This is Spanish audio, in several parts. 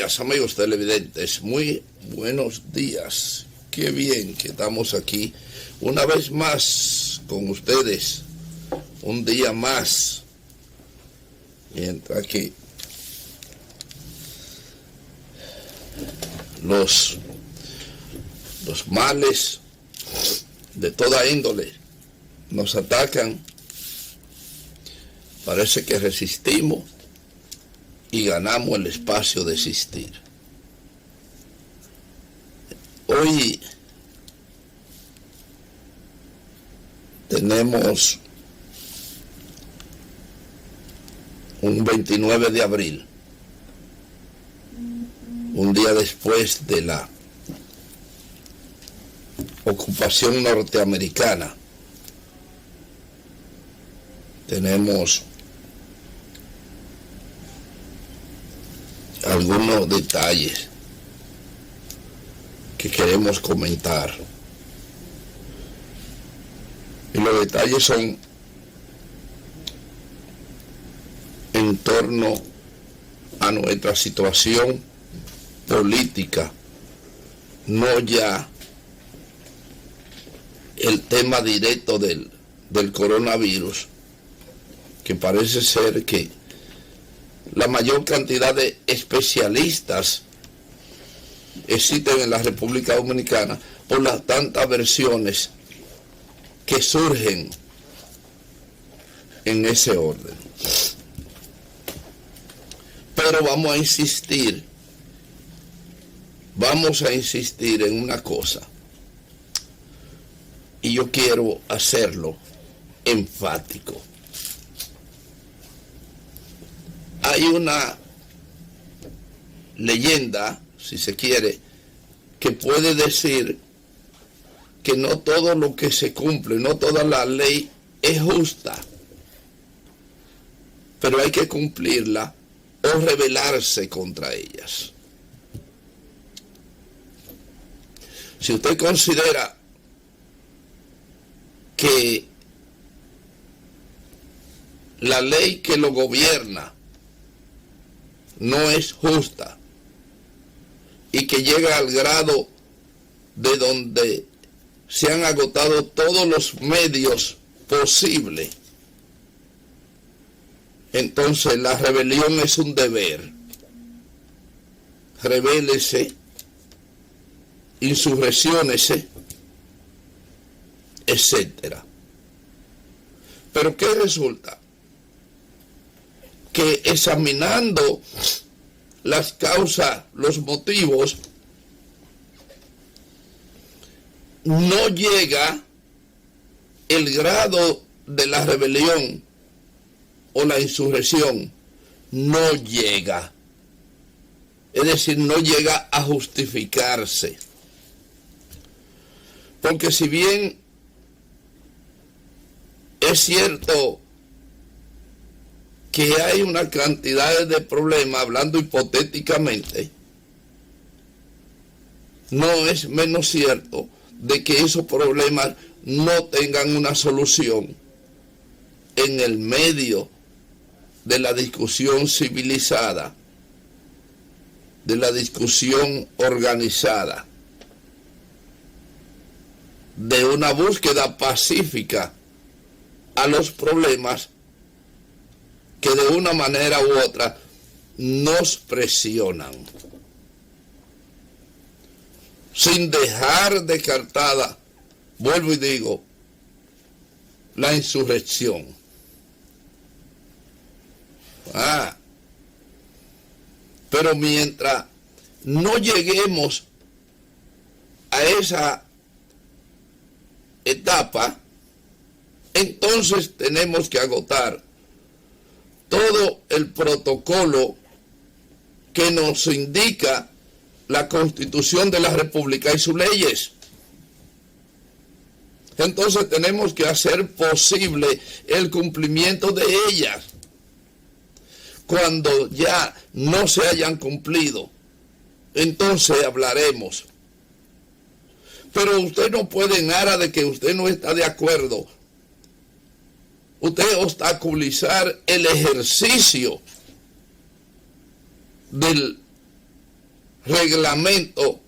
días, amigos televidentes, muy buenos días. Qué bien que estamos aquí una vez más con ustedes, un día más, mientras que los males de toda índole nos atacan. Parece que resistimos y ganamos el espacio de existir. Hoy tenemos un 29 de abril, un día después de la ocupación norteamericana. Tenemos algunos detalles que queremos comentar. Y los detalles son en torno a nuestra situación política, no ya el tema directo del coronavirus, que parece ser que la mayor cantidad de especialistas existen en la República Dominicana por las tantas versiones que surgen en ese orden. Pero vamos a insistir en una cosa, y yo quiero hacerlo enfático. Hay una leyenda, si se quiere, que puede decir que no todo lo que se cumple, no toda la ley es justa, pero hay que cumplirla o rebelarse contra ellas. Si usted considera que la ley que lo gobierna no es justa y que llega al grado de donde se han agotado todos los medios posibles, entonces la rebelión es un deber. Rebélese, insurrecciónese, etcétera. Pero ¿qué resulta? Que examinando las causas, los motivos, no llega el grado de la rebelión o la insurrección, no llega. Es decir, no llega a justificarse. Porque si bien es cierto que hay una cantidad de problemas, hablando hipotéticamente, no es menos cierto de que esos problemas no tengan una solución en el medio de la discusión civilizada, de la discusión organizada, de una búsqueda pacífica a los problemas que de una manera u otra nos presionan, sin dejar descartada, vuelvo y digo, la insurrección. Pero mientras no lleguemos a esa etapa, entonces tenemos que agotar todo el protocolo que nos indica la Constitución de la República y sus leyes. Entonces tenemos que hacer posible el cumplimiento de ellas. Cuando ya no se hayan cumplido, entonces hablaremos. Pero usted no puede, en aras de que usted no está de acuerdo, usted obstaculizar el ejercicio del reglamento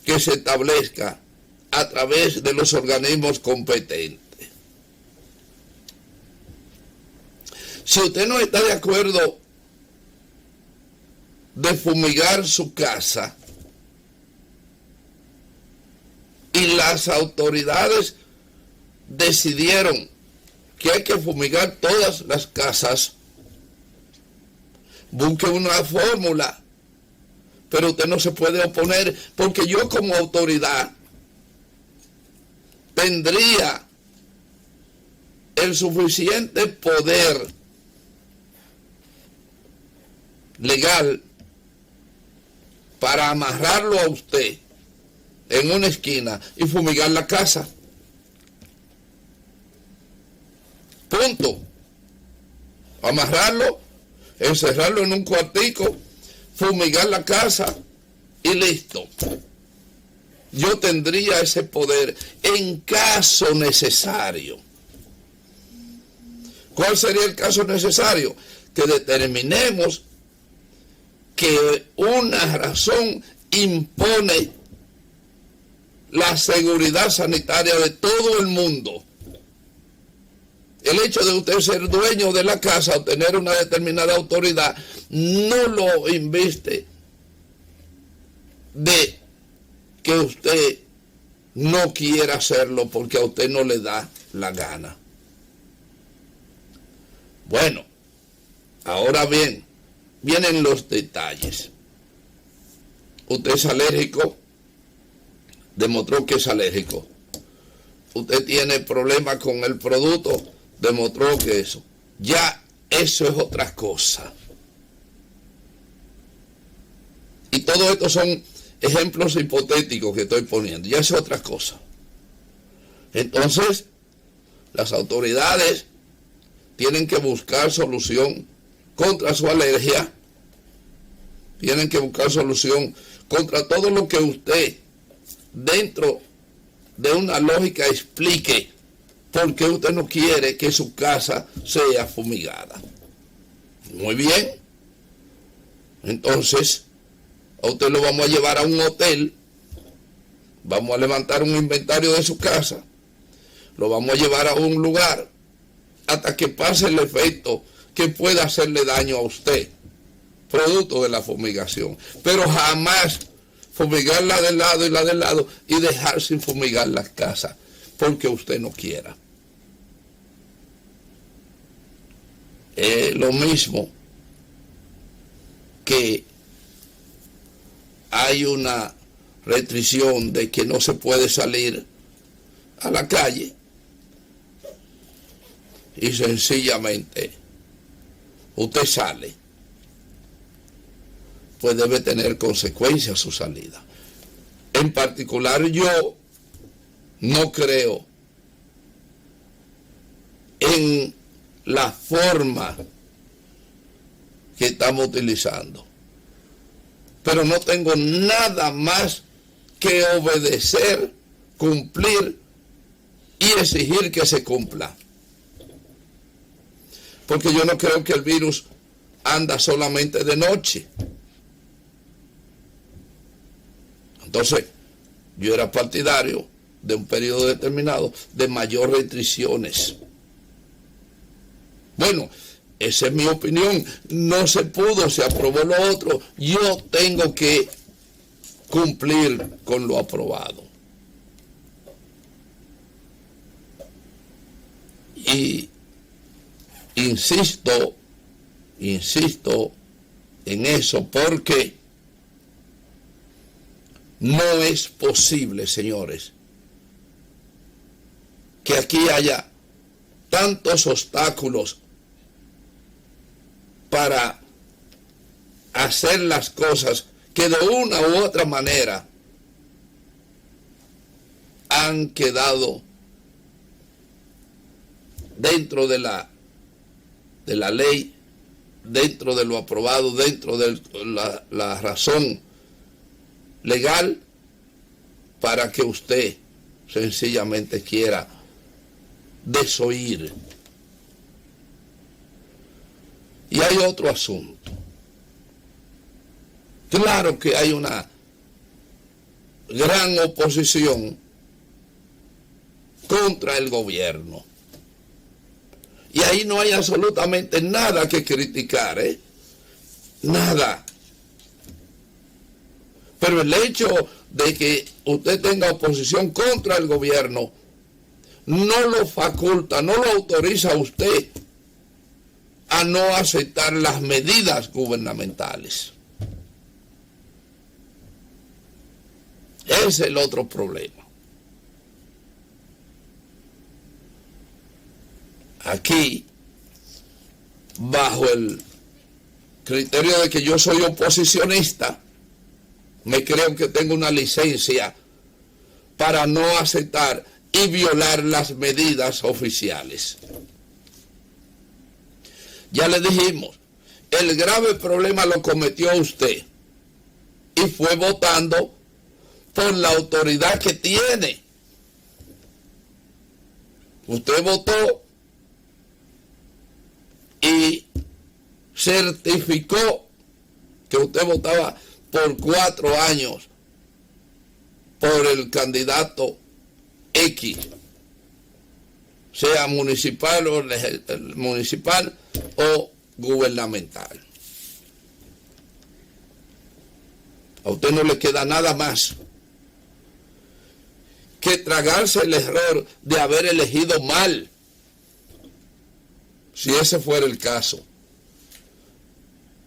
que se establezca a través de los organismos competentes. Si usted no está de acuerdo de fumigar su casa y las autoridades decidieron que hay que fumigar todas las casas, busque una fórmula, pero usted no se puede oponer, porque yo como autoridad tendría el suficiente poder legal para amarrarlo a usted en una esquina y fumigar la casa. Punto. Amarrarlo, encerrarlo en un cuartico, fumigar la casa y listo. Yo tendría ese poder en caso necesario. ¿Cuál sería el caso necesario? Que determinemos que una razón impone la seguridad sanitaria de todo el mundo. El hecho de usted ser dueño de la casa o tener una determinada autoridad no lo inviste de que usted no quiera hacerlo porque a usted no le da la gana. Bueno, ahora bien, vienen los detalles. Usted es alérgico, demostró que es alérgico. Usted tiene problemas con el producto, demostró que eso. Ya eso es otra cosa. Y todo esto son ejemplos hipotéticos que estoy poniendo. Ya es otra cosa. Entonces, las autoridades tienen que buscar solución contra su alergia. Tienen que buscar solución contra todo lo que usted, dentro de una lógica, explique por qué usted no quiere que su casa sea fumigada. Muy bien. Entonces, a usted lo vamos a llevar a un hotel, vamos a levantar un inventario de su casa, lo vamos a llevar a un lugar hasta que pase el efecto que pueda hacerle daño a usted, producto de la fumigación. Pero jamás fumigar la del lado y la del lado y dejar sin fumigar las casas porque usted no quiera. Lo mismo que hay una restricción de que no se puede salir a la calle y sencillamente usted sale, pues debe tener consecuencias su salida. En particular, yo no creo en la forma que estamos utilizando, pero no tengo nada más que obedecer, cumplir y exigir que se cumpla. Porque yo no creo que el virus anda solamente de noche. Entonces, yo era partidario de un periodo determinado de mayor restricciones. Bueno, esa es mi opinión. No se pudo, se aprobó lo otro. Yo tengo que cumplir con lo aprobado. Y insisto en eso porque no es posible, señores, que aquí haya tantos obstáculos para hacer las cosas que de una u otra manera han quedado dentro de la ley, dentro de lo aprobado, dentro de la razón legal, para que usted sencillamente quiera desoír. Y hay otro asunto Claro que hay una gran oposición contra el gobierno. Y ahí no hay absolutamente nada que criticar, nada. Pero el hecho de que usted tenga oposición contra el gobierno no lo faculta, no lo autoriza a usted a no aceptar las medidas gubernamentales. Ese es el otro problema. Aquí, bajo el criterio de que yo soy oposicionista, me creo que tengo una licencia para no aceptar y violar las medidas oficiales. Ya le dijimos, el grave problema lo cometió usted y fue votando por la autoridad que tiene. Usted votó y certificó que usted votaba por 4 años por el candidato X, sea municipal o gubernamental. A usted no le queda nada más que tragarse el error de haber elegido mal, si ese fuera el caso.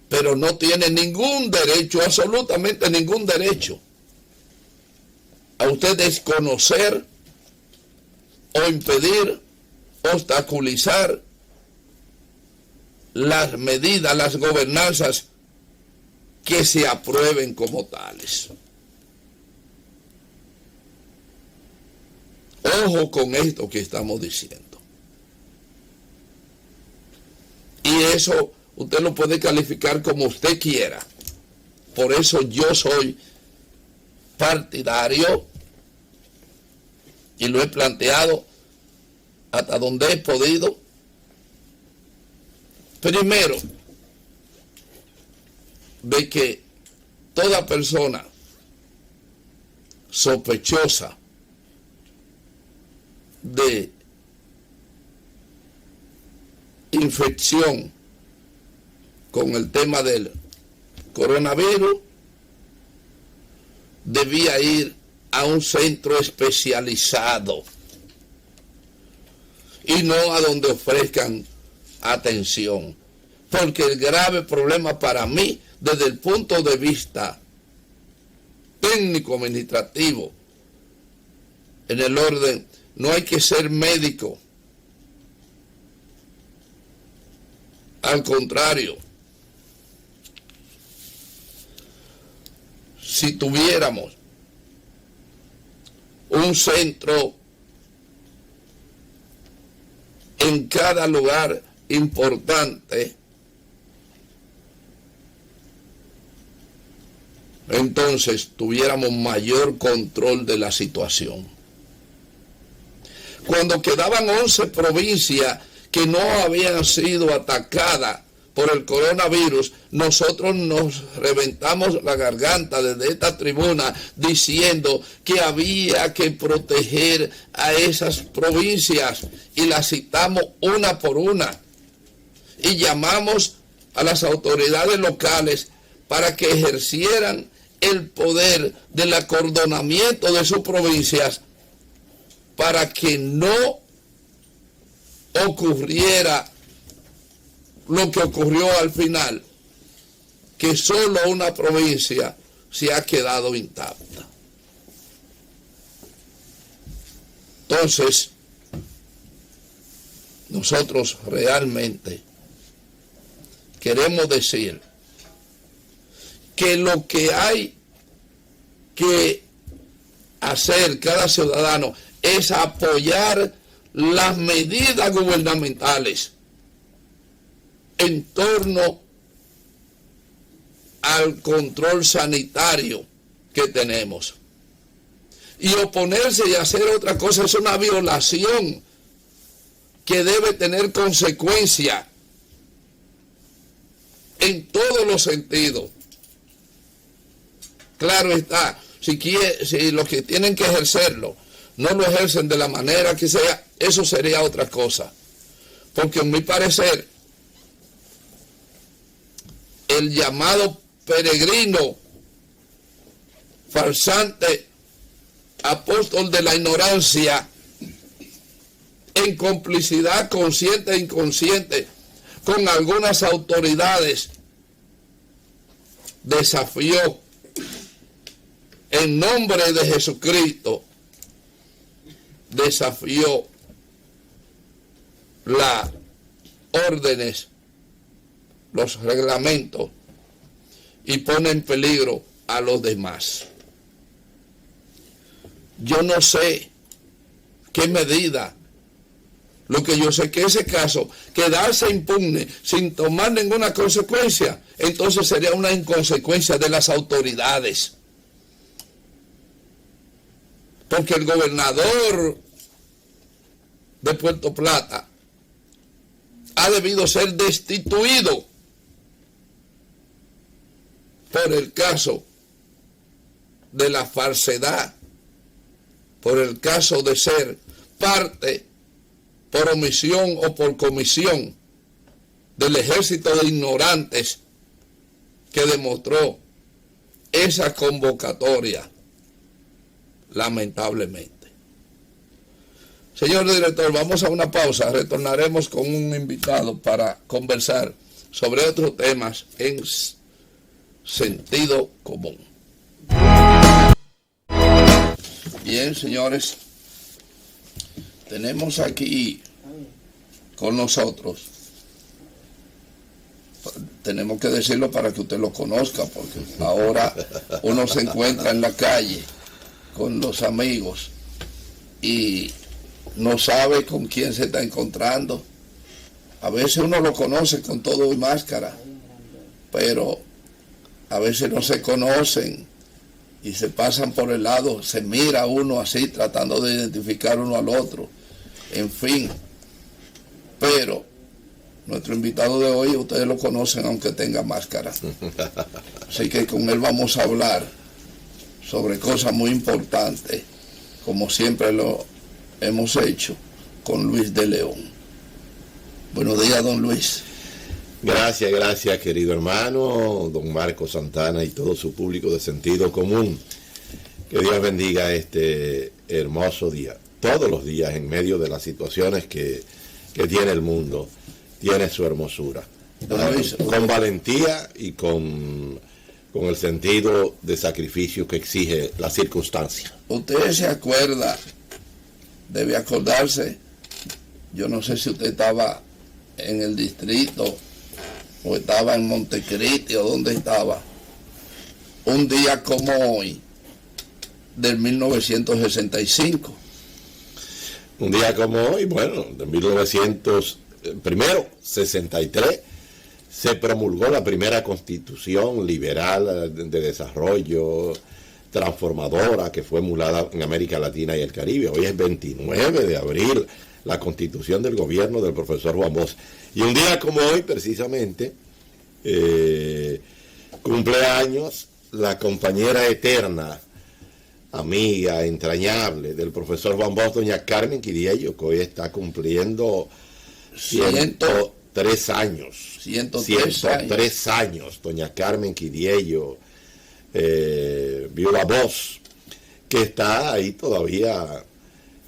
Pero no tiene ningún derecho, absolutamente ningún derecho, a usted desconocer o impedir, obstaculizar las medidas, las gobernanzas que se aprueben como tales. Ojo con esto que estamos diciendo. Y eso usted lo puede calificar como usted quiera. Por eso yo soy partidario y lo he planteado hasta donde he podido. Primero, de que toda persona sospechosa de infección con el tema del coronavirus debía ir a un centro especializado y no a donde ofrezcan atención, porque el grave problema para mí, desde el punto de vista técnico administrativo, en el orden, no hay que ser médico, al contrario, si tuviéramos un centro en cada lugar importante, entonces tuviéramos mayor control de la situación. Cuando quedaban 11 provincias que no habían sido atacadas por el coronavirus, nosotros nos reventamos la garganta desde esta tribuna diciendo que había que proteger a esas provincias y las citamos una por una y llamamos a las autoridades locales para que ejercieran el poder del acordonamiento de sus provincias para que no ocurriera lo que ocurrió al final, que solo una provincia se ha quedado intacta. Entonces, nosotros realmente queremos decir que lo que hay que hacer cada ciudadano es apoyar las medidas gubernamentales en torno al control sanitario que tenemos. Y oponerse y hacer otra cosa es una violación que debe tener consecuencias en todos los sentidos. Claro está, si los que tienen que ejercerlo no lo ejercen de la manera que sea, eso sería otra cosa. Porque en mi parecer, el llamado peregrino, farsante, apóstol de la ignorancia, en complicidad consciente e inconsciente con algunas autoridades, desafió en nombre de Jesucristo, desafió las órdenes, los reglamentos y pone en peligro a los demás. Yo no sé qué medida. Lo que yo sé que ese caso, quedarse impune sin tomar ninguna consecuencia, entonces sería una inconsecuencia de las autoridades. Porque el gobernador de Puerto Plata ha debido ser destituido por el caso de la falsedad, por el caso de ser parte por omisión o por comisión del ejército de ignorantes que demostró esa convocatoria, lamentablemente. Señor director, vamos a una pausa, retornaremos con un invitado para conversar sobre otros temas en sentido común. Bien, señores, tenemos aquí con nosotros, tenemos que decirlo para que usted lo conozca, porque ahora uno se encuentra en la calle con los amigos y no sabe con quién se está encontrando. A veces uno lo conoce con todo y máscara, pero a veces no se conocen y se pasan por el lado, se mira uno así tratando de identificar uno al otro, en fin. Pero nuestro invitado de hoy, ustedes lo conocen aunque tenga máscara. Así que con él vamos a hablar sobre cosas muy importantes, como siempre lo hemos hecho con Luis de León. Buenos días, don Luis. Gracias, querido hermano, don Marco Santana y todo su público de sentido común. Que Dios bendiga este hermoso día. Todos los días, en medio de las situaciones que tiene el mundo, tiene su hermosura. Con valentía y con el sentido de sacrificio que exige la circunstancia. Usted se acuerda, debe acordarse, yo no sé si usted estaba en el distrito o estaba en Montecristi o dónde estaba, un día como hoy del 1965. Un día como hoy, bueno, de 1963 se promulgó la primera constitución liberal de desarrollo transformadora que fue emulada en América Latina y el Caribe. Hoy es 29 de abril, la constitución del gobierno del profesor Juan Bosch. Y un día como hoy, precisamente, cumpleaños la compañera eterna, amiga, entrañable del profesor Juan Bosch, doña Carmen Quidiello, que hoy está cumpliendo 103 años. 103 años, doña Carmen Quidiello, viuda Bosch, que está ahí todavía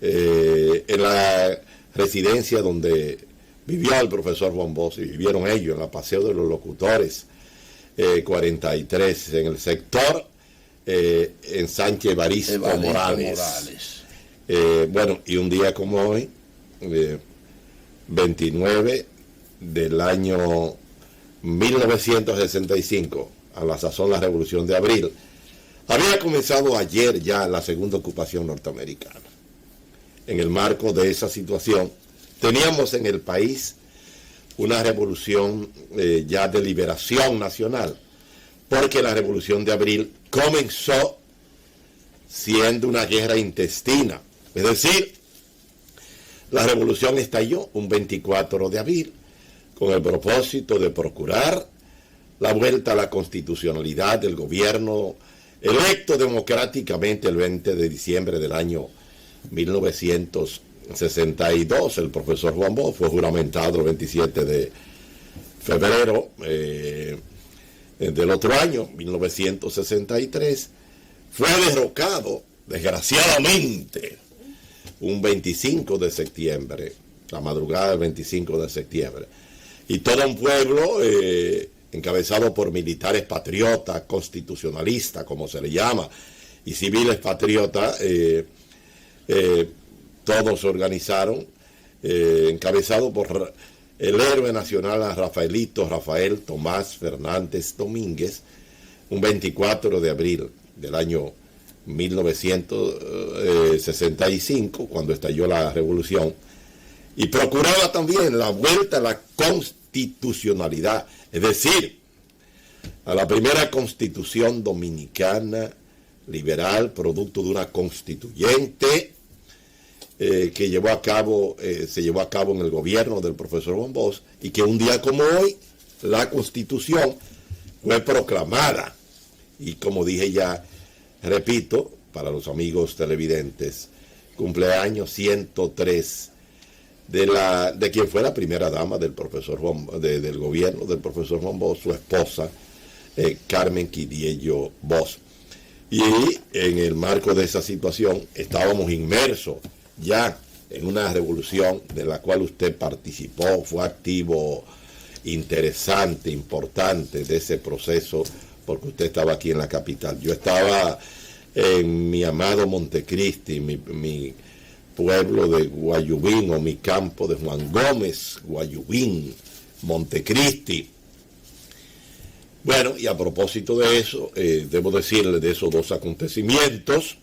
en la residencia donde vivió el profesor Juan Bosch y vivieron ellos, en la Paseo de los Locutores 43, en el sector en Sánchez Evaristo Morales. Bueno, y un día como hoy, 29 del año 1965, a la sazón la Revolución de Abril, había comenzado ayer ya la segunda ocupación norteamericana. En el marco de esa situación, teníamos en el país una revolución ya de liberación nacional, porque la Revolución de Abril comenzó siendo una guerra intestina. Es decir, la revolución estalló un 24 de abril con el propósito de procurar la vuelta a la constitucionalidad del gobierno electo democráticamente el 20 de diciembre del año 1962, el profesor Juan Bosch fue juramentado el 27 de febrero del otro año, 1963, fue derrocado, desgraciadamente, un 25 de septiembre, la madrugada del 25 de septiembre. Y todo un pueblo encabezado por militares patriotas, constitucionalistas, como se le llama, y civiles patriotas, todos se organizaron, encabezado por el héroe nacional Rafael Tomás Fernández Domínguez, un 24 de abril del año 1965, cuando estalló la revolución, y procuraba también la vuelta a la constitucionalidad, es decir, a la primera constitución dominicana liberal, producto de una constituyente que se llevó a cabo en el gobierno del profesor Juan Bosch, y que un día como hoy la constitución fue proclamada. Y como dije ya, repito, para los amigos televidentes, cumpleaños 103 de quien fue la primera dama del profesor del gobierno del profesor Juan Bosch, su esposa Carmen Quidiello Bosch. Y en el marco de esa situación estábamos inmersos ya en una revolución de la cual usted participó, fue activo, interesante, importante de ese proceso, porque usted estaba aquí en la capital. Yo estaba en mi amado Montecristi, mi pueblo de Guayubín, o mi campo de Juan Gómez, Guayubín, Montecristi. Bueno, y a propósito de eso, debo decirle de esos dos acontecimientos,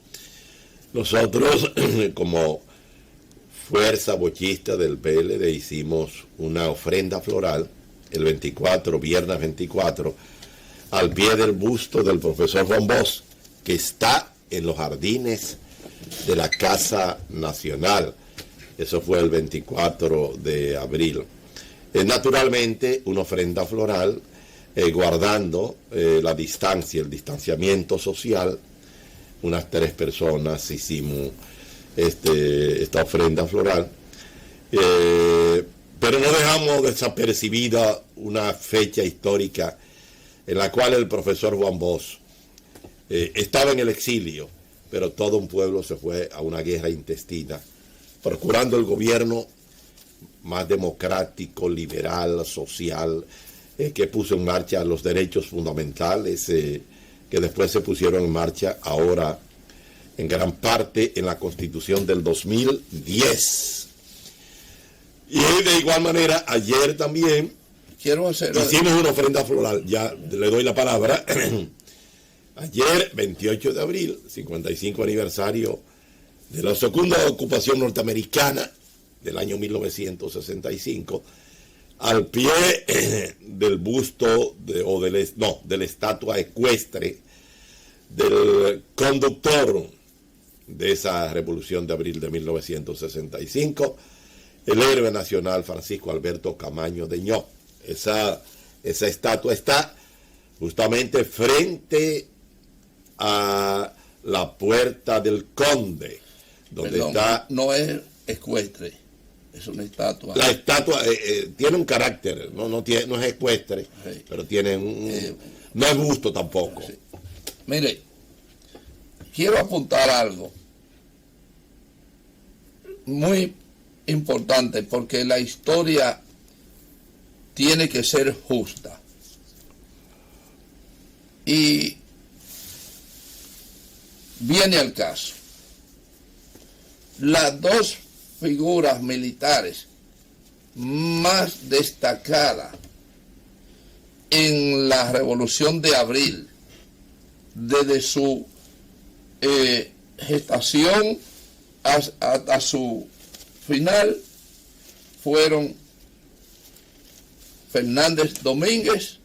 nosotros como fuerza bochista del PLD hicimos una ofrenda floral el 24, viernes 24, al pie del busto del profesor Juan Bosch, que está en los jardines de la Casa Nacional. Eso fue el 24 de abril. Naturalmente, una ofrenda floral, guardando la distancia, el distanciamiento social. Unas 3 personas hicimos esta ofrenda floral. Pero no dejamos desapercibida una fecha histórica en la cual el profesor Juan Bosch estaba en el exilio, pero todo un pueblo se fue a una guerra intestina, procurando el gobierno más democrático, liberal, social, que puso en marcha los derechos fundamentales, que después se pusieron en marcha ahora en gran parte en la Constitución del 2010. Y de igual manera, ayer también hicimos una ofrenda floral, ya le doy la palabra. Ayer, 28 de abril, 55 aniversario de la segunda ocupación norteamericana del año 1965, al pie del busto de la estatua ecuestre del conductor de esa revolución de abril de 1965, el héroe nacional Francisco Alberto Camaño Deñó. Esa estatua está justamente frente a la Puerta del Conde, donde está... No es ecuestre, es una estatua. La estatua tiene un carácter, no es ecuestre, sí, pero tiene no es busto tampoco. Sí. Mire, quiero apuntar algo muy importante, porque la historia tiene que ser justa. Y viene al caso. Las 2 figuras militares más destacadas en la Revolución de Abril, desde su gestación hasta su final, fueron Fernández Domínguez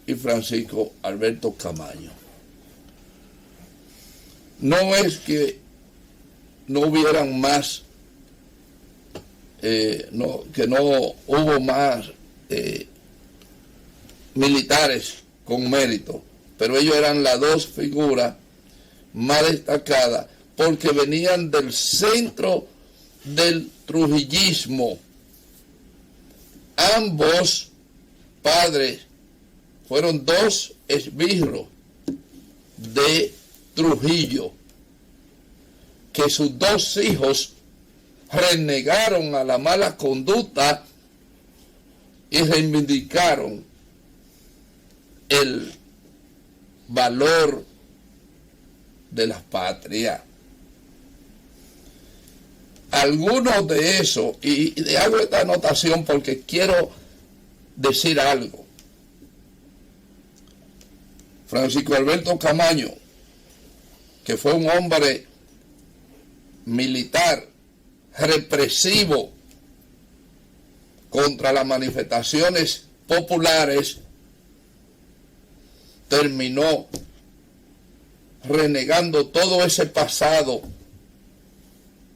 y Francisco Alberto Camaño. No es que no hubieran más, que no hubo más militares con mérito, pero ellos eran las dos figuras más destacadas porque venían del centro del trujillismo. Ambos padres fueron dos esbirros de Trujillo, que sus dos hijos renegaron a la mala conducta y reivindicaron el valor de la patria. Algunos de esos, y hago esta anotación porque quiero decir algo. Francisco Alberto Camaño, que fue un hombre militar represivo contra las manifestaciones populares, terminó renegando todo ese pasado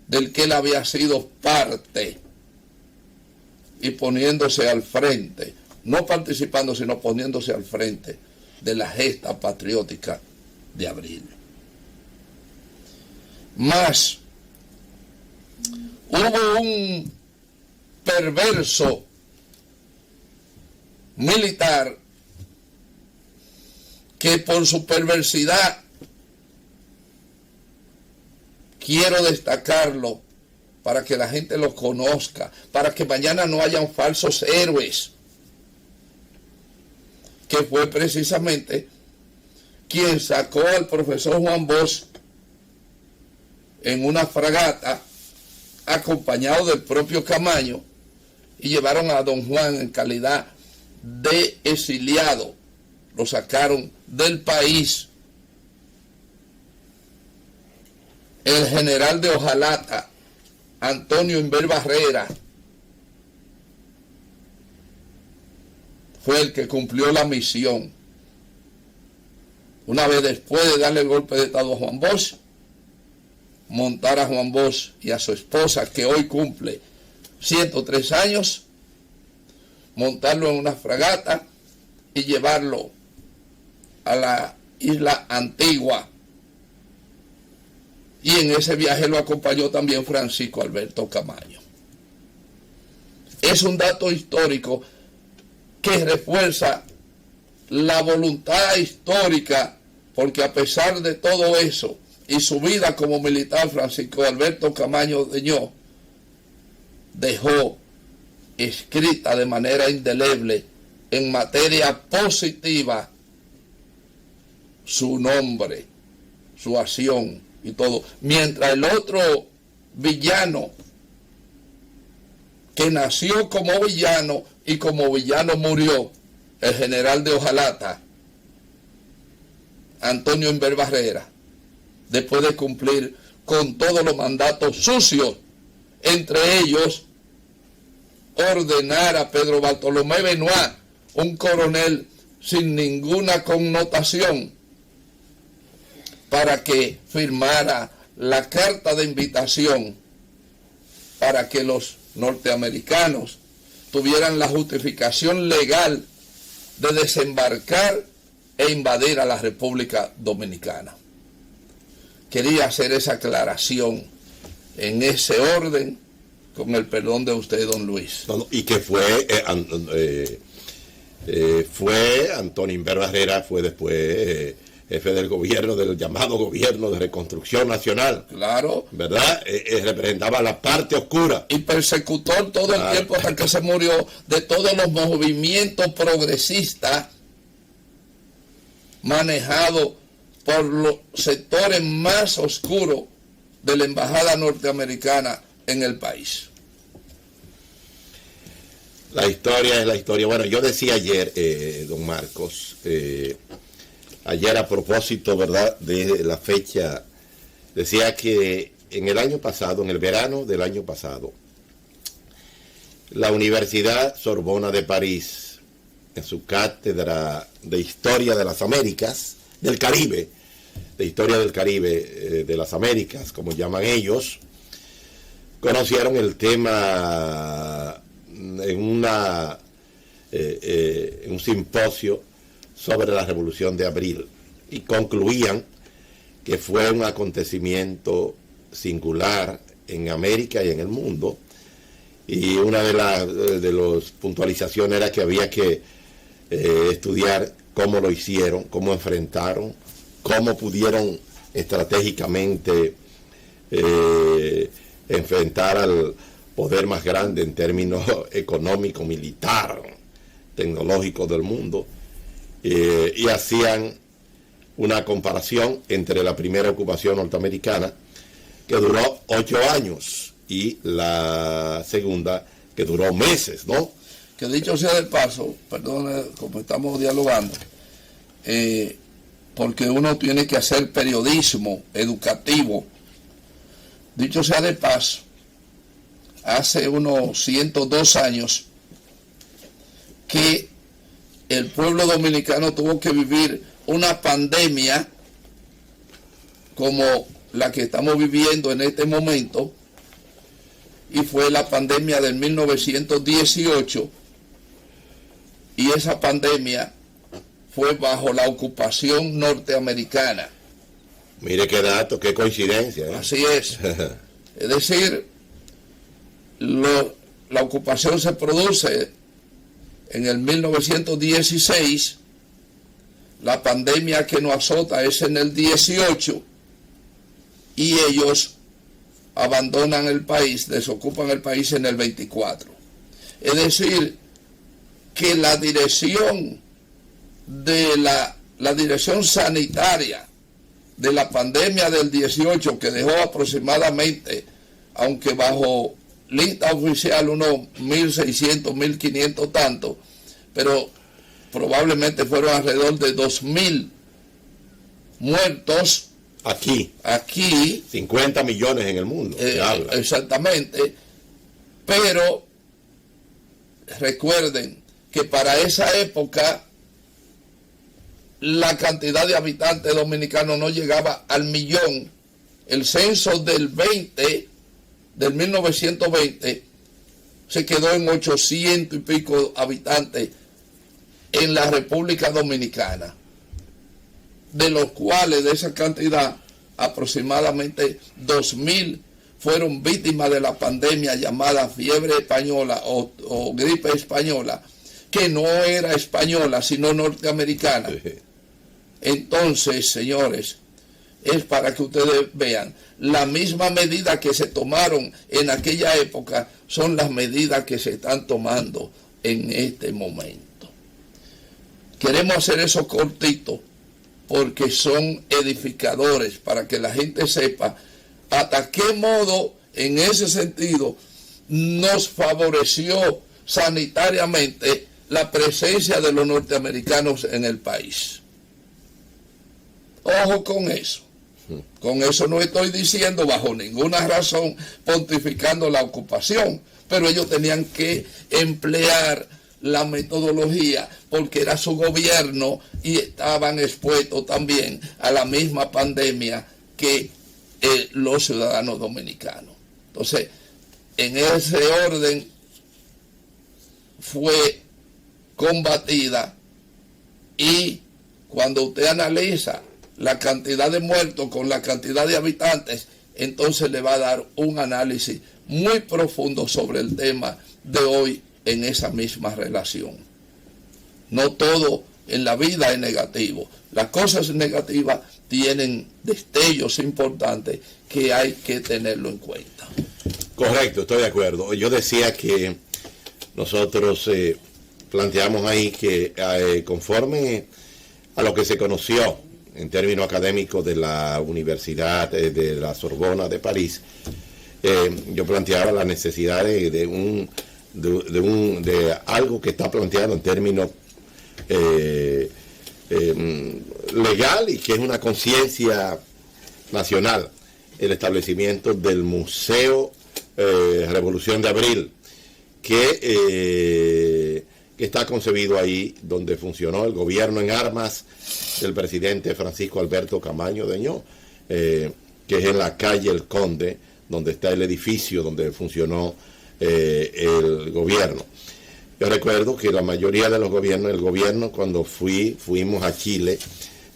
del que él había sido parte y poniéndose al frente, no participando, sino poniéndose al frente de la gesta patriótica de abril. Más, hubo un perverso militar que por su perversidad, quiero destacarlo para que la gente lo conozca, para que mañana no hayan falsos héroes, que fue precisamente quien sacó al profesor Juan Bosch en una fragata, acompañado del propio Camaño, y llevaron a don Juan en calidad de exiliado. Lo sacaron del país. El general de Ojalata, Antonio Inver Barrera, fue el que cumplió la misión. Una vez después de darle el golpe de estado a Juan Bosch, montar a Juan Bosch y a su esposa, que hoy cumple 103 años, montarlo en una fragata y llevarlo a la isla Antigua. Y en ese viaje lo acompañó también Francisco Alberto Camaño. Es un dato histórico que refuerza la voluntad histórica, porque a pesar de todo eso y su vida como militar, Francisco Alberto Camaño Deñó dejó escrita de manera indeleble en materia positiva su nombre, su acción y todo. Mientras el otro villano, que nació como villano y como villano murió, el general de Ojalata, Antonio Inver Barrera, después de cumplir con todos los mandatos sucios, entre ellos ordenar a Pedro Bartolomé Benoit, un coronel sin ninguna connotación, para que firmara la carta de invitación para que los norteamericanos tuvieran la justificación legal de desembarcar e invadir a la República Dominicana. Quería hacer esa aclaración en ese orden, con el perdón de usted, don Luis. Y que fue Antonio Inver Barrera, fue después jefe del gobierno, del llamado gobierno de reconstrucción nacional. Claro. ¿Verdad? Representaba la parte oscura. Y persecutor todo el tiempo hasta que se murió de todos los movimientos progresistas manejados por los sectores más oscuros de la embajada norteamericana en el país. La historia es la historia. Bueno, yo decía ayer, don Marcos, ayer a propósito, ¿verdad?, de la fecha, decía que en el año pasado, en el verano del año pasado, la Universidad Sorbona de París, en su cátedra de Historia de las Américas, del Caribe, de Historia del Caribe, de las Américas, como llaman ellos, conocieron el tema en un simposio sobre la Revolución de Abril. y concluían que fue un acontecimiento singular en América y en el mundo, y una de las puntualizaciones era que había que estudiar cómo lo hicieron, cómo enfrentaron, cómo pudieron estratégicamente enfrentar al poder más grande en términos económico, militar, tecnológico del mundo, y hacían una comparación entre la primera ocupación norteamericana, que duró 8 años, y la segunda, que duró meses, ¿no? Que dicho sea de paso, perdón, como estamos dialogando, porque uno tiene que hacer periodismo educativo. Dicho sea de paso, hace unos 102 años que el pueblo dominicano tuvo que vivir una pandemia como la que estamos viviendo en este momento, y fue la pandemia del 1918, y esa pandemia fue bajo la ocupación norteamericana. Mire qué dato, qué coincidencia, ¿eh? Así es. Es decir, la ocupación se produce en el 1916, la pandemia que nos azota es en el 18, y ellos abandonan el país, desocupan el país en el 24. Es decir, que la dirección de la dirección sanitaria de la pandemia del 18, que dejó aproximadamente, aunque bajo lista oficial unos 1.600, 1.500 tanto, pero probablemente fueron alrededor de 2.000 muertos. Aquí 50 millones en el mundo. Exactamente. Pero recuerden que para esa época la cantidad de habitantes dominicanos no llegaba al millón. El censo del 1920, se quedó en 800 y pico habitantes en la República Dominicana, de los cuales, de esa cantidad, aproximadamente 2.000 fueron víctimas de la pandemia llamada fiebre española o gripe española, que no era española, sino norteamericana. Entonces, señores, es para que ustedes vean, la misma medida que se tomaron en aquella época son las medidas que se están tomando en este momento. Queremos hacer eso cortito porque son edificadores, para que la gente sepa hasta qué modo, en ese sentido, nos favoreció sanitariamente la presencia de los norteamericanos en el país. Ojo con eso. Con eso no estoy diciendo bajo ninguna razón pontificando la ocupación, pero ellos tenían que emplear la metodología porque era su gobierno y estaban expuestos también a la misma pandemia que los ciudadanos dominicanos. Entonces, en ese orden fue combatida, y cuando usted analiza la cantidad de muertos con la cantidad de habitantes, entonces le va a dar un análisis muy profundo sobre el tema de hoy en esa misma relación. No todo en la vida es negativo. Las cosas negativas tienen destellos importantes que hay que tenerlo en cuenta. Correcto, estoy de acuerdo. Yo decía que nosotros planteamos ahí que conforme a lo que se conoció en términos académicos de la Universidad de la Sorbona de París, yo planteaba la necesidad de algo que está planteado en términos legal y que es una conciencia nacional, el establecimiento del Museo Revolución de Abril, que está concebido ahí donde funcionó el gobierno en armas del presidente Francisco Alberto Camaño Deñó, que es en la calle El Conde, donde está el edificio donde funcionó el gobierno. Yo recuerdo que la mayoría de los gobiernos, el gobierno cuando fuimos a Chile,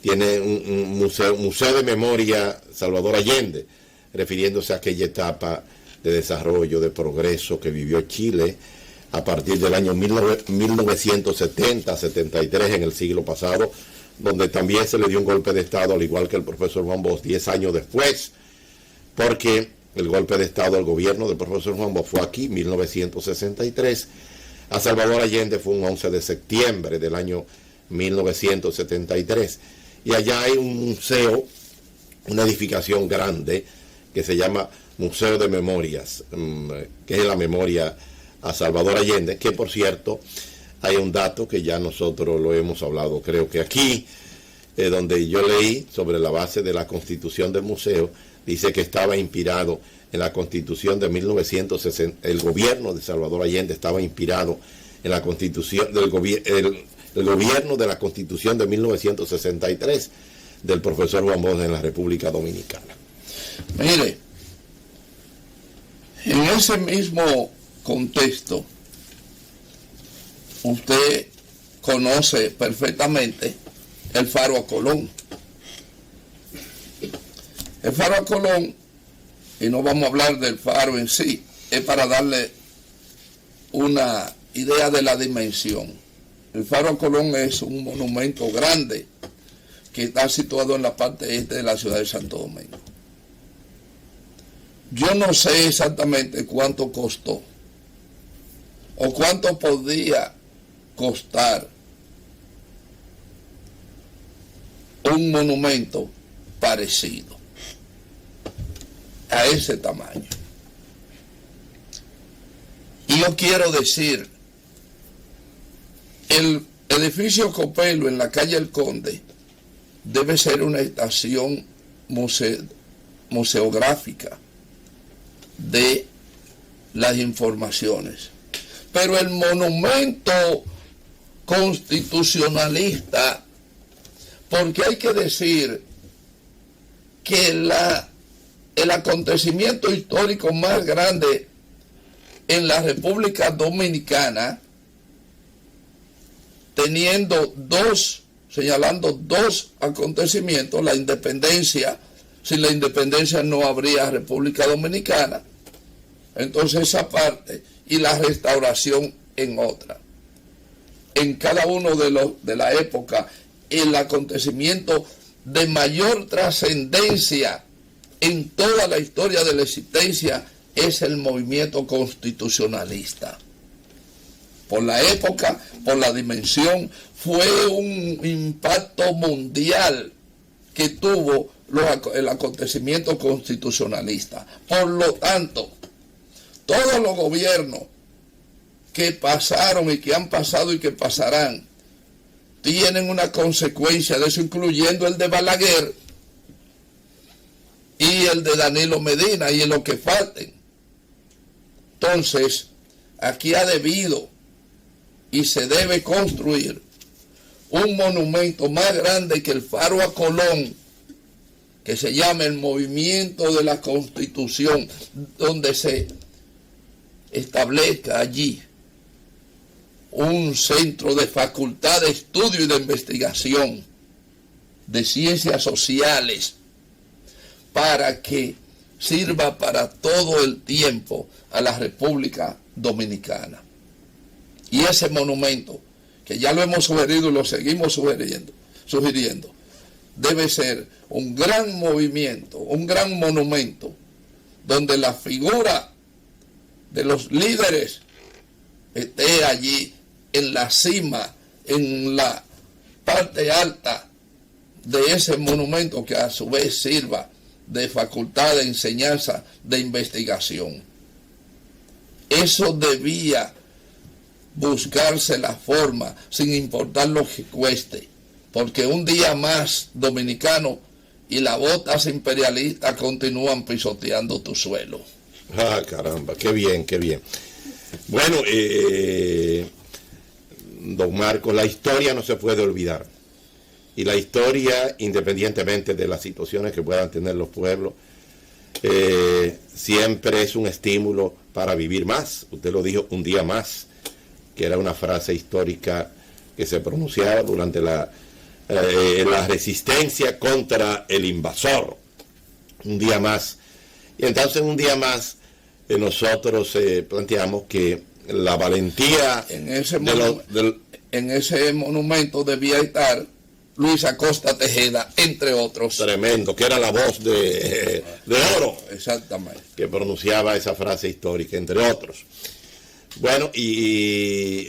tiene un museo de memoria Salvador Allende, refiriéndose a aquella etapa de desarrollo, de progreso que vivió Chile a partir del año 1970-73 en el siglo pasado, donde también se le dio un golpe de Estado, al igual que el profesor Juan Bosch, 10 años después, porque el golpe de Estado al gobierno del profesor Juan Bosch fue aquí, 1963, a Salvador Allende fue un 11 de septiembre del año 1973, y allá hay un museo, una edificación grande, que se llama Museo de Memorias, que es la memoria a Salvador Allende, que por cierto, hay un dato que ya nosotros lo hemos hablado, creo que aquí, donde yo leí sobre la base de la constitución del museo, dice que estaba inspirado en la constitución de 1960, el gobierno de Salvador Allende estaba inspirado en la constitución el gobierno de la constitución de 1963 del profesor Juan Bosch en la República Dominicana. Mire, en ese mismo contexto, usted conoce perfectamente el Faro a Colón. El Faro a Colón, y no vamos a hablar del faro en sí, es para darle una idea de la dimensión. El Faro a Colón es un monumento grande que está situado en la parte este de la ciudad de Santo Domingo. Yo no sé exactamente cuánto costó o cuánto podía costar un monumento parecido a ese tamaño. Y yo quiero decir, el edificio Copelo en la calle El Conde debe ser una estación museográfica de las informaciones. Pero el monumento constitucionalista, porque hay que decir que el acontecimiento histórico más grande en la República Dominicana, señalando dos acontecimientos, la independencia, sin la independencia no habría República Dominicana, entonces esa parte, y la restauración en otra. En cada uno de la época, el acontecimiento de mayor trascendencia en toda la historia de la existencia es el movimiento constitucionalista. Por la época, por la dimensión, fue un impacto mundial que tuvo el acontecimiento constitucionalista. Por lo tanto, todos los gobiernos que pasaron y que han pasado y que pasarán tienen una consecuencia de eso, incluyendo el de Balaguer y el de Danilo Medina y en lo que falten. Entonces, aquí ha debido y se debe construir un monumento más grande que el Faro a Colón, que se llama el Movimiento de la Constitución, donde se establezca allí un centro de facultad de estudio y de investigación de ciencias sociales para que sirva para todo el tiempo a la República Dominicana. Y ese monumento, que ya lo hemos sugerido y lo seguimos sugiriendo, debe ser un gran movimiento, un gran monumento, donde la figura de los líderes esté allí en la cima, en la parte alta de ese monumento, que a su vez sirva de facultad de enseñanza, de investigación. Eso debía buscarse la forma, sin importar lo que cueste, porque un día más dominicano y las botas imperialistas continúan pisoteando tu suelo. Ah, caramba, qué bien, qué bien. Bueno, don Marcos, la historia no se puede olvidar. Y la historia, independientemente de las situaciones que puedan tener los pueblos, siempre es un estímulo para vivir más. Usted lo dijo, un día más, que era una frase histórica que se pronunciaba durante la la resistencia contra el invasor. Un día más. Y entonces un día más nosotros planteamos que la valentía en ese monumento debía estar Luis Acosta Tejeda, entre otros. Tremendo, que era la voz de oro. Exactamente. Que pronunciaba esa frase histórica, entre otros. Bueno, y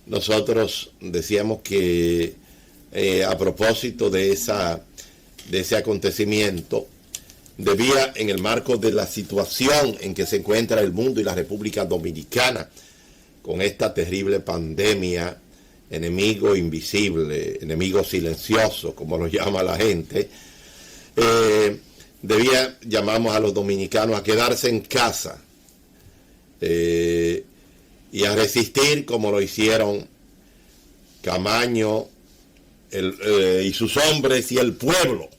nosotros decíamos que a propósito de ese acontecimiento, debía, en el marco de la situación en que se encuentra el mundo y la República Dominicana, con esta terrible pandemia, enemigo invisible, enemigo silencioso, como lo llama la gente, llamamos a los dominicanos a quedarse en casa y a resistir como lo hicieron Camaño y sus hombres y el pueblo.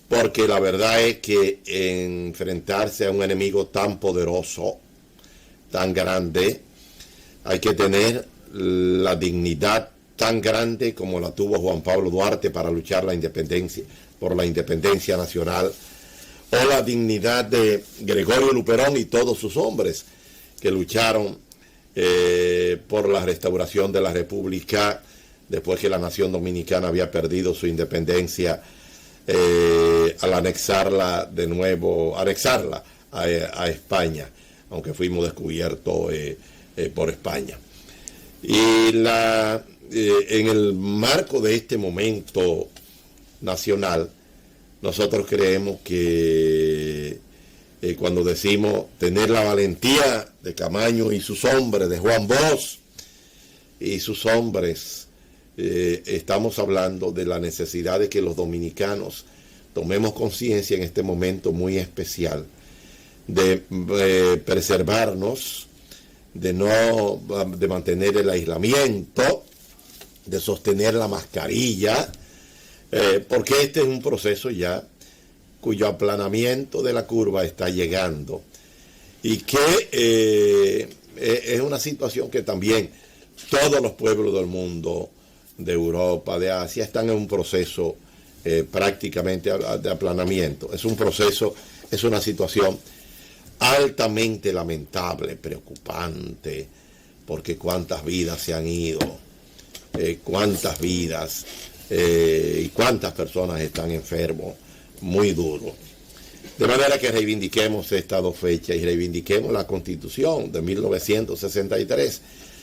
Porque la verdad es que enfrentarse a un enemigo tan poderoso, tan grande, hay que tener la dignidad tan grande como la tuvo Juan Pablo Duarte para luchar por la independencia nacional, o la dignidad de Gregorio Luperón y todos sus hombres que lucharon por la restauración de la República después que la nación dominicana había perdido su independencia al anexarla a España, aunque fuimos descubiertos por España. Y en el marco de este momento nacional, nosotros creemos que cuando decimos tener la valentía de Camaño y sus hombres, de Juan Bosch y sus hombres, estamos hablando de la necesidad de que los dominicanos tomemos conciencia en este momento muy especial de preservarnos, de mantener el aislamiento, de sostener la mascarilla, porque este es un proceso ya cuyo aplanamiento de la curva está llegando y que es una situación que también todos los pueblos del mundo, de Europa, de Asia, están en un proceso prácticamente de aplanamiento. Es un proceso, es una situación altamente lamentable, preocupante, porque cuántas vidas se han ido, cuántas vidas y cuántas personas están enfermos, muy duro. De manera que reivindiquemos estas dos fechas y reivindiquemos la Constitución de 1963,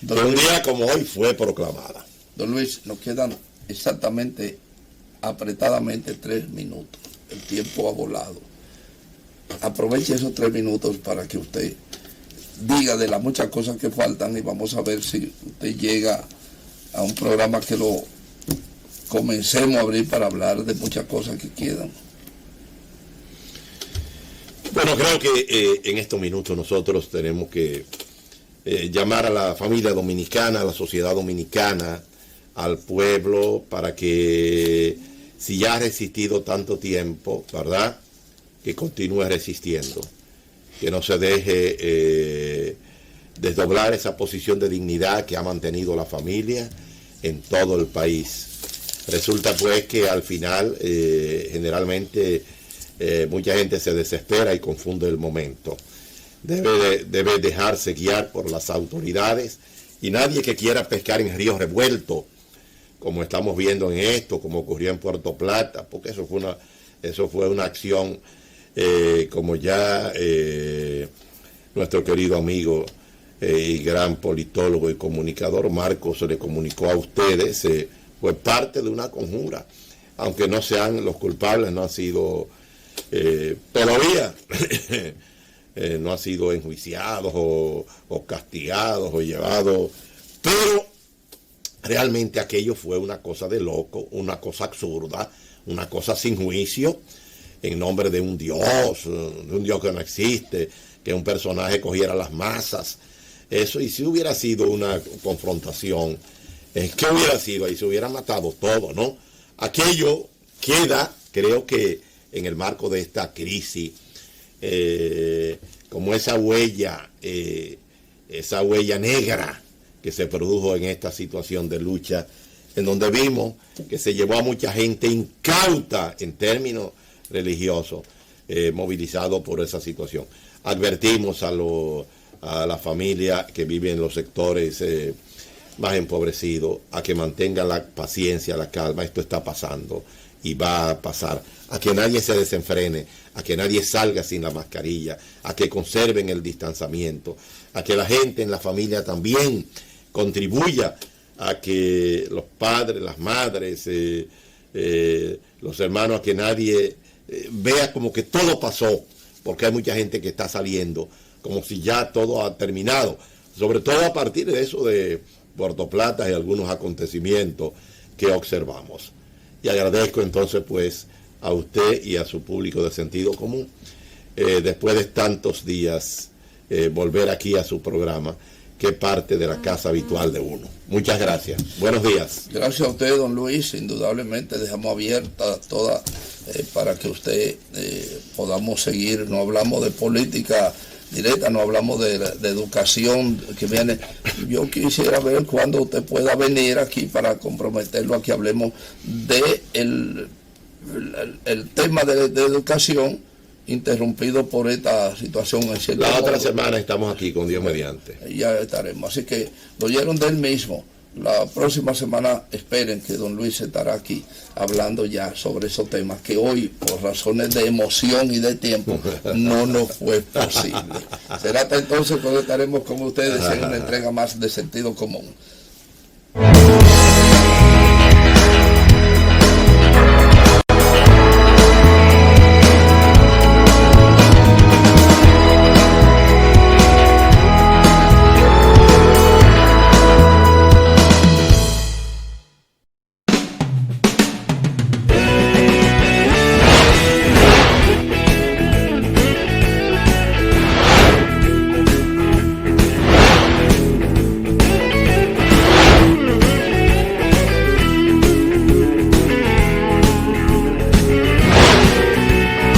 que un día como hoy fue proclamada. Don Luis, nos quedan exactamente, apretadamente 3 minutos. El tiempo ha volado. Aproveche esos 3 minutos para que usted diga de las muchas cosas que faltan y vamos a ver si usted llega a un programa que lo comencemos a abrir para hablar de muchas cosas que quedan. Bueno, creo que en estos minutos nosotros tenemos que llamar a la familia dominicana, a la sociedad dominicana, al pueblo, para que si ya ha resistido tanto tiempo, ¿verdad?, que continúe resistiendo, que no se deje desdoblar esa posición de dignidad que ha mantenido la familia en todo el país. Resulta pues que al final generalmente mucha gente se desespera y confunde el momento. Debe dejarse guiar por las autoridades y nadie que quiera pescar en río revuelto, como estamos viendo en esto, como ocurrió en Puerto Plata, porque eso fue una acción, como ya nuestro querido amigo y gran politólogo y comunicador Marcos le comunicó a ustedes, fue parte de una conjura, aunque no sean los culpables, no han sido todavía no han sido enjuiciados o castigados o llevados, pero realmente aquello fue una cosa de loco, una cosa absurda, una cosa sin juicio, en nombre de un Dios que no existe, que un personaje cogiera las masas. Eso, y si hubiera sido una confrontación, ¿qué hubiera sido? Ahí se hubiera matado todo, ¿no? Aquello queda, creo que en el marco de esta crisis, como esa huella negra que se produjo en esta situación de lucha en donde vimos que se llevó a mucha gente incauta en términos religiosos, movilizado por esa situación. Advertimos a la familia que vive en los sectores más empobrecidos a que mantengan la paciencia, la calma. Esto está pasando y va a pasar. A que nadie se desenfrene, a que nadie salga sin la mascarilla, a que conserven el distanciamiento, a que la gente en la familia también contribuya a que los padres, las madres, los hermanos, a que nadie vea como que todo pasó, porque hay mucha gente que está saliendo como si ya todo ha terminado, sobre todo a partir de eso de Puerto Plata y algunos acontecimientos que observamos. Y agradezco entonces pues a usted y a su público de sentido común, después de tantos días, volver aquí a su programa, que es parte de la casa habitual de uno. Muchas gracias. Buenos días. Gracias a usted, don Luis. Indudablemente dejamos abierta toda para que usted podamos seguir. No hablamos de política directa, no hablamos de educación que viene. Yo quisiera ver cuándo usted pueda venir aquí para comprometerlo a que hablemos de el tema de educación, interrumpido por esta situación. La otra semana estamos aquí con Dios mediante. Ya estaremos. Así que lo oyeron de él mismo. La próxima semana esperen que don Luis estará aquí hablando ya sobre esos temas que hoy, por razones de emoción y de tiempo, no nos fue posible. Será hasta entonces cuando estaremos con ustedes en una entrega más de sentido común.